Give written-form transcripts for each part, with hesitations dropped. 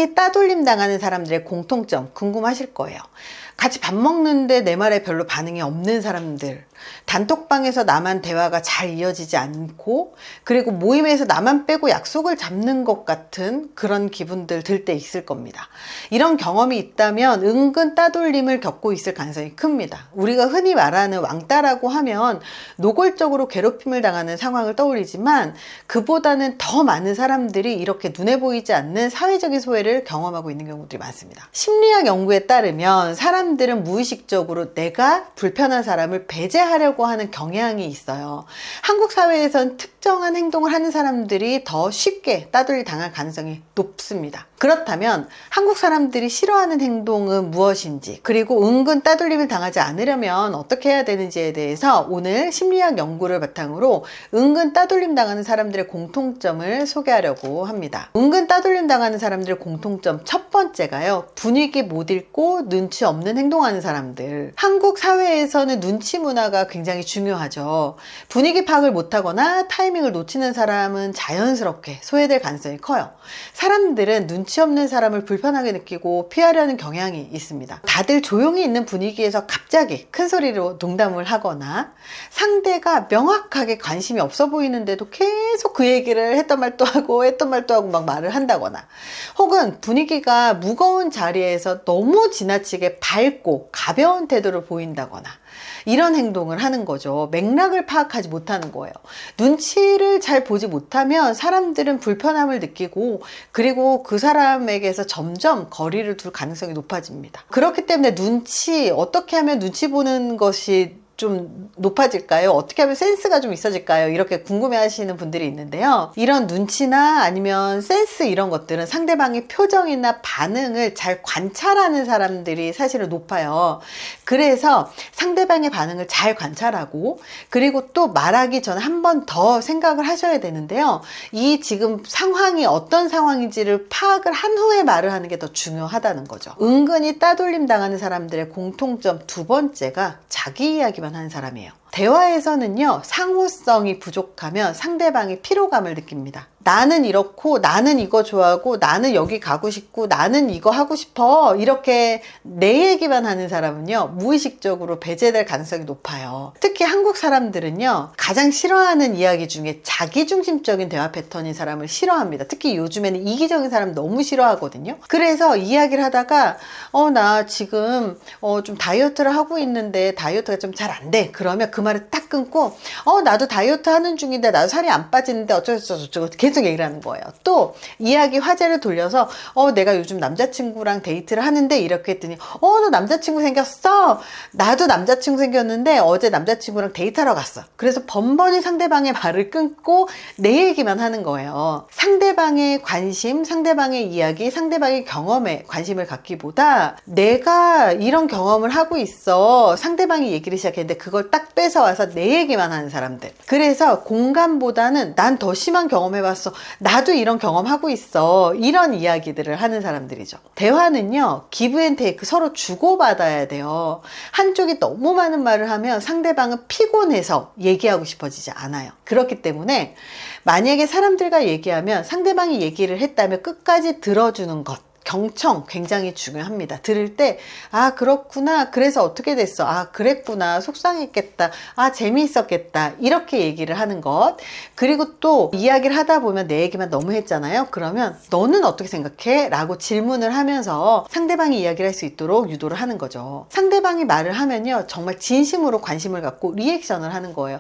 은근히 따돌림 당하는 사람들의 공통점 궁금하실 거예요. 같이 밥 먹는데 내 말에 별로 반응이 없는 사람들, 단톡방에서 나만 대화가 잘 이어지지 않고, 그리고 모임에서 나만 빼고 약속을 잡는 것 같은 그런 기분들 들 때 있을 겁니다. 이런 경험이 있다면 은근 따돌림을 겪고 있을 가능성이 큽니다. 우리가 흔히 말하는 왕따라고 하면 노골적으로 괴롭힘을 당하는 상황을 떠올리지만, 그보다는 더 많은 사람들이 이렇게 눈에 보이지 않는 사회적인 소외를 경험하고 있는 경우들이 많습니다. 심리학 연구에 따르면 사람들은 무의식적으로 내가 불편한 사람을 배제하려고 하는 경향이 있어요. 한국 사회에선 특정한 행동을 하는 사람들이 더 쉽게 따돌림 당할 가능성이 높습니다. 그렇다면 한국 사람들이 싫어하는 행동은 무엇인지, 그리고 은근 따돌림을 당하지 않으려면 어떻게 해야 되는지에 대해서 오늘 심리학 연구를 바탕으로 은근 따돌림 당하는 사람들의 공통점을 소개하려고 합니다. 은근 따돌림 당하는 사람들의 공통점 첫 번째가요, 분위기 못 읽고 눈치 없는 행동하는 사람들. 한국 사회에서는 눈치 문화가 굉장히 중요하죠. 분위기 파악을 못하거나 타이밍을 놓치는 사람은 자연스럽게 소외될 가능성이 커요. 사람들은 눈치 없는 사람을 불편하게 느끼고 피하려는 경향이 있습니다. 다들 조용히 있는 분위기에서 갑자기 큰 소리로 농담을 하거나, 상대가 명확하게 관심이 없어 보이는데도 계속 그 얘기를 했던 말도 하고 막 말을 한다거나, 혹은 분위기가 무거운 자리에서 너무 지나치게 밝고 가벼운 태도를 보인다거나, 이런 행동을 하는 거죠. 맥락을 파악하지 못하는 거예요. 눈치를 잘 보지 못하면 사람들은 불편함을 느끼고, 그리고 그 사람에게서 점점 거리를 둘 가능성이 높아집니다. 그렇기 때문에 어떻게 하면 눈치 보는 것이 좀 높아질까요? 어떻게 하면 센스가 좀 있어질까요? 이렇게 궁금해 하시는 분들이 있는데요. 이런 눈치나 아니면 센스, 이런 것들은 상대방의 표정이나 반응을 잘 관찰하는 사람들이 사실은 높아요. 그래서 상대방의 반응을 잘 관찰하고, 그리고 또 말하기 전에 한 번 더 생각을 하셔야 되는데요. 이 지금 상황이 어떤 상황인지를 파악을 한 후에 말을 하는 게 더 중요하다는 거죠. 은근히 따돌림 당하는 사람들의 공통점 두 번째가 자기 이야기만 하는 사람이에요. 대화에서는요, 상호성이 부족하면 상대방이 피로감을 느낍니다. 나는 이렇고, 나는 이거 좋아하고, 나는 여기 가고 싶고, 나는 이거 하고 싶어, 이렇게 내 얘기만 하는 사람은요, 무의식적으로 배제될 가능성이 높아요. 특히 한국 사람들은요, 가장 싫어하는 이야기 중에 자기중심적인 대화 패턴인 사람을 싫어합니다. 특히 요즘에는 이기적인 사람 너무 싫어하거든요. 그래서 이야기를 하다가 나 지금 좀 다이어트를 하고 있는데 다이어트가 좀 잘 안 돼. 그러면 그 말을 딱 끊고, 나도 다이어트 하는 중인데 나도 살이 안 빠지는데 어쩌고저쩌고 계속 얘기를 하는 거예요. 또 이야기 화제를 돌려서 내가 요즘 남자친구랑 데이트를 하는데, 이렇게 했더니 너 남자친구 생겼어? 나도 남자친구 생겼는데 어제 남자친구랑 데이트하러 갔어. 그래서 번번이 상대방의 말을 끊고 내 얘기만 하는 거예요. 상대방의 관심, 상대방의 이야기, 상대방의 경험에 관심을 갖기보다, 내가 이런 경험을 하고 있어, 상대방이 얘기를 시작했는데 그걸 딱 뺏어 와서 내 얘기만 하는 사람들. 그래서 공감보다는 난 더 심한 경험해봤어, 나도 이런 경험하고 있어, 이런 이야기들을 하는 사람들이죠. 대화는요, 기브 앤 테이크, 서로 주고받아야 돼요. 한쪽이 너무 많은 말을 하면 상대방은 피곤해서 얘기하고 싶어지지 않아요. 그렇기 때문에 만약에 사람들과 얘기하면 상대방이 얘기를 했다면 끝까지 들어주는 것, 경청 굉장히 중요합니다. 들을 때 그렇구나, 그래서 어떻게 됐어, 그랬구나, 속상했겠다, 재미있었겠다, 이렇게 얘기를 하는 것. 그리고 또 이야기를 하다 보면 내 얘기만 너무 했잖아요. 그러면 너는 어떻게 생각해? 라고 질문을 하면서 상대방이 이야기를 할 수 있도록 유도를 하는 거죠. 상대방이 말을 하면요, 정말 진심으로 관심을 갖고 리액션을 하는 거예요.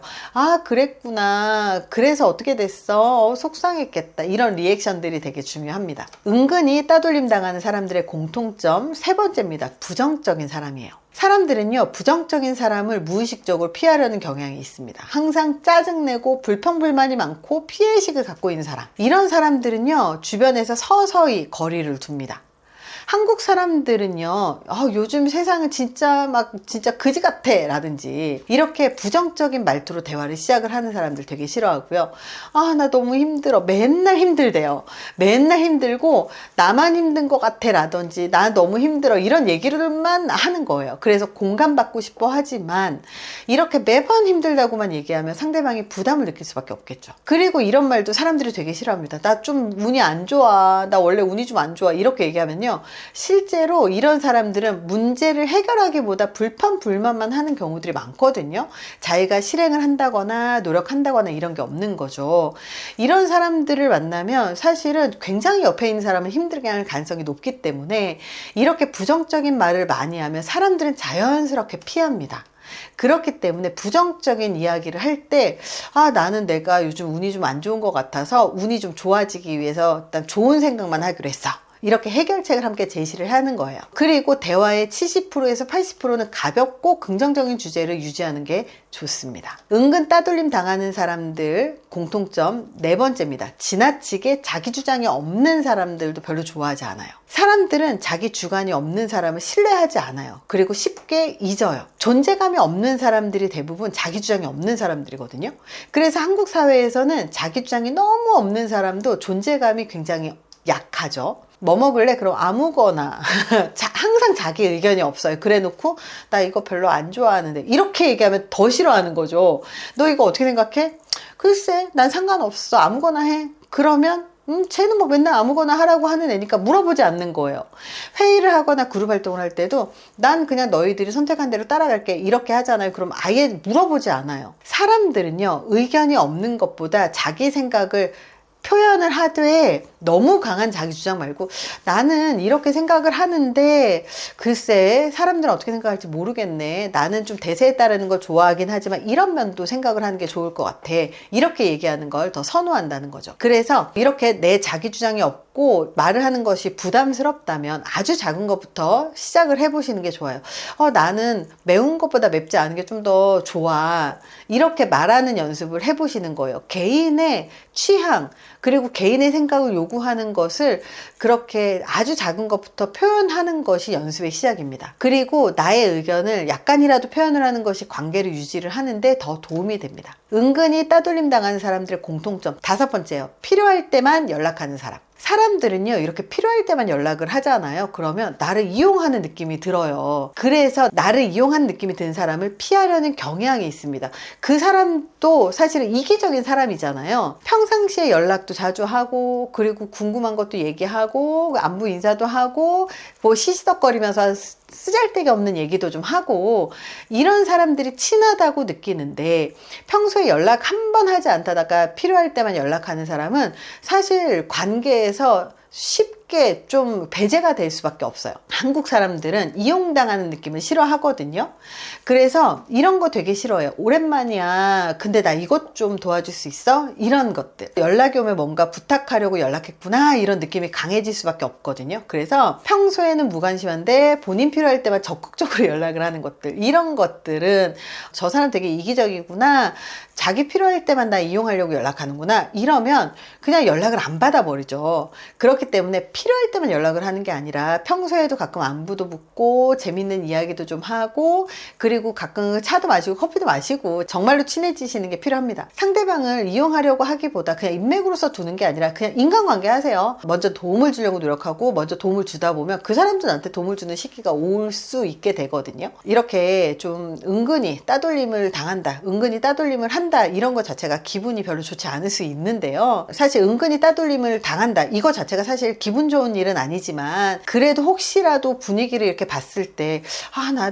그랬구나, 그래서 어떻게 됐어, 속상했겠다, 이런 리액션들이 되게 중요합니다. 은근히 따돌림 당하는 사람들의 공통점 세 번째입니다. 부정적인 사람이에요. 사람들은요, 부정적인 사람을 무의식적으로 피하려는 경향이 있습니다. 항상 짜증내고 불평불만이 많고 피해의식을 갖고 있는 사람, 이런 사람들은요, 주변에서 서서히 거리를 둡니다. 한국 사람들은요, 요즘 세상은 진짜 진짜 그지 같아 라든지 이렇게 부정적인 말투로 대화를 시작을 하는 사람들 되게 싫어하고요. 나 너무 힘들어. 맨날 힘들대요. 맨날 힘들고 나만 힘든 것 같아 라든지 나 너무 힘들어 이런 얘기를만 하는 거예요. 그래서 공감받고 싶어 하지만 이렇게 매번 힘들다고만 얘기하면 상대방이 부담을 느낄 수밖에 없겠죠. 그리고 이런 말도 사람들이 되게 싫어합니다. 나 좀 운이 안 좋아. 나 원래 운이 좀 안 좋아. 이렇게 얘기하면요. 실제로 이런 사람들은 문제를 해결하기보다 불평, 불만만 하는 경우들이 많거든요. 자기가 실행을 한다거나 노력한다거나 이런 게 없는 거죠. 이런 사람들을 만나면 사실은 굉장히 옆에 있는 사람은 힘들게 할 가능성이 높기 때문에 이렇게 부정적인 말을 많이 하면 사람들은 자연스럽게 피합니다. 그렇기 때문에 부정적인 이야기를 할 때 나는 내가 요즘 운이 좀 안 좋은 것 같아서 운이 좀 좋아지기 위해서 일단 좋은 생각만 하기로 했어. 이렇게 해결책을 함께 제시를 하는 거예요. 그리고 대화의 70%에서 80%는 가볍고 긍정적인 주제를 유지하는 게 좋습니다. 은근 따돌림 당하는 사람들 공통점 네 번째입니다. 지나치게 자기 주장이 없는 사람들도 별로 좋아하지 않아요. 사람들은 자기 주관이 없는 사람을 신뢰하지 않아요. 그리고 쉽게 잊어요. 존재감이 없는 사람들이 대부분 자기 주장이 없는 사람들이거든요. 그래서 한국 사회에서는 자기 주장이 너무 없는 사람도 존재감이 굉장히 약하죠. 뭐 먹을래? 그럼 아무거나 항상 자기 의견이 없어요. 그래 놓고 나 이거 별로 안 좋아하는데 이렇게 얘기하면 더 싫어하는 거죠. 너 이거 어떻게 생각해? 글쎄 난 상관없어. 아무거나 해. 그러면 쟤는 뭐 맨날 아무거나 하라고 하는 애니까 물어보지 않는 거예요. 회의를 하거나 그룹 활동을 할 때도 난 그냥 너희들이 선택한 대로 따라갈게 이렇게 하잖아요. 그럼 아예 물어보지 않아요. 사람들은요 의견이 없는 것보다 자기 생각을 표현을 하되 너무 강한 자기 주장 말고 나는 이렇게 생각을 하는데 글쎄 사람들은 어떻게 생각할지 모르겠네. 나는 좀 대세에 따르는 걸 좋아하긴 하지만 이런 면도 생각을 하는 게 좋을 것 같아. 이렇게 얘기하는 걸 더 선호한다는 거죠. 그래서 이렇게 내 자기 주장이 없고 말을 하는 것이 부담스럽다면 아주 작은 것부터 시작을 해보시는 게 좋아요. 나는 매운 것보다 맵지 않은 게 좀 더 좋아. 이렇게 말하는 연습을 해보시는 거예요. 개인의 취향 그리고 개인의 생각을 요구하는 것을 그렇게 아주 작은 것부터 표현하는 것이 연습의 시작입니다. 그리고 나의 의견을 약간이라도 표현을 하는 것이 관계를 유지를 하는데 더 도움이 됩니다. 은근히 따돌림 당하는 사람들의 공통점 다섯 번째요. 필요할 때만 연락하는 사람. 사람들은요 이렇게 필요할 때만 연락을 하잖아요. 그러면 나를 이용하는 느낌이 들어요. 그래서 나를 이용하는 느낌이 든 사람을 피하려는 경향이 있습니다. 그 사람도 사실은 이기적인 사람이잖아요. 평상시에 연락도 자주 하고 그리고 궁금한 것도 얘기하고 안부 인사도 하고 뭐 시시덕거리면서 쓰잘데기 없는 얘기도 좀 하고 이런 사람들이 친하다고 느끼는데 평소에 연락 한 번 하지 않다가 필요할 때만 연락하는 사람은 사실 관계에서 쉽게 좀 배제가 될 수밖에 없어요. 한국 사람들은 이용당하는 느낌을 싫어하거든요. 그래서 이런 거 되게 싫어해요. 오랜만이야. 근데 나 이것 좀 도와줄 수 있어? 이런 것들. 연락이 오면 뭔가 부탁하려고 연락했구나. 이런 느낌이 강해질 수밖에 없거든요. 그래서 평소에는 무관심한데 본인 필요할 때만 적극적으로 연락을 하는 것들. 이런 것들은 저 사람 되게 이기적이구나. 자기 필요할 때만 나 이용하려고 연락하는구나. 이러면 그냥 연락을 안 받아버리죠. 그렇기 때문에 필요할 때만 연락을 하는 게 아니라 평소에도 가끔 안부도 묻고 재밌는 이야기도 좀 하고 그리고 가끔 차도 마시고 커피도 마시고 정말로 친해지시는 게 필요합니다. 상대방을 이용하려고 하기보다 그냥 인맥으로서 두는 게 아니라 그냥 인간관계 하세요. 먼저 도움을 주려고 노력하고 먼저 도움을 주다 보면 그 사람도 나한테 도움을 주는 시기가 올 수 있게 되거든요. 이렇게 좀 은근히 따돌림을 당한다, 은근히 따돌림을 한다 이런 것 자체가 기분이 별로 좋지 않을 수 있는데요. 사실 은근히 따돌림을 당한다 이거 자체가 사실 기분 좋은 일은 아니지만 그래도 혹시라도 분위기를 이렇게 봤을 때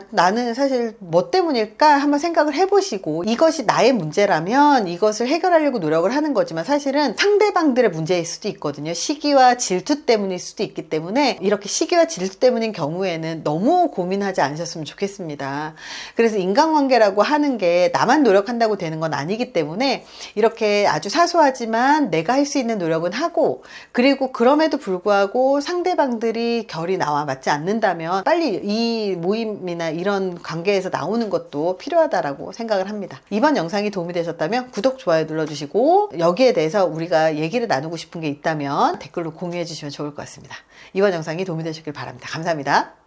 나는 사실 뭐 때문일까 한번 생각을 해보시고 이것이 나의 문제라면 이것을 해결하려고 노력을 하는 거지만 사실은 상대방들의 문제일 수도 있거든요. 시기와 질투 때문일 수도 있기 때문에 이렇게 시기와 질투 때문인 경우에는 너무 고민하지 않으셨으면 좋겠습니다. 그래서 인간관계라고 하는 게 나만 노력한다고 되는 건 아니기 때문에 이렇게 아주 사소하지만 내가 할 수 있는 노력은 하고 그리고 그럼에도 불구하고 불구하고 상대방들이 결이 나와 맞지 않는다면 빨리 이 모임이나 이런 관계에서 나오는 것도 필요하다라고 생각을 합니다. 이번 영상이 도움이 되셨다면 구독, 좋아요 눌러주시고 여기에 대해서 우리가 얘기를 나누고 싶은 게 있다면 댓글로 공유해 주시면 좋을 것 같습니다. 이번 영상이 도움이 되셨길 바랍니다. 감사합니다.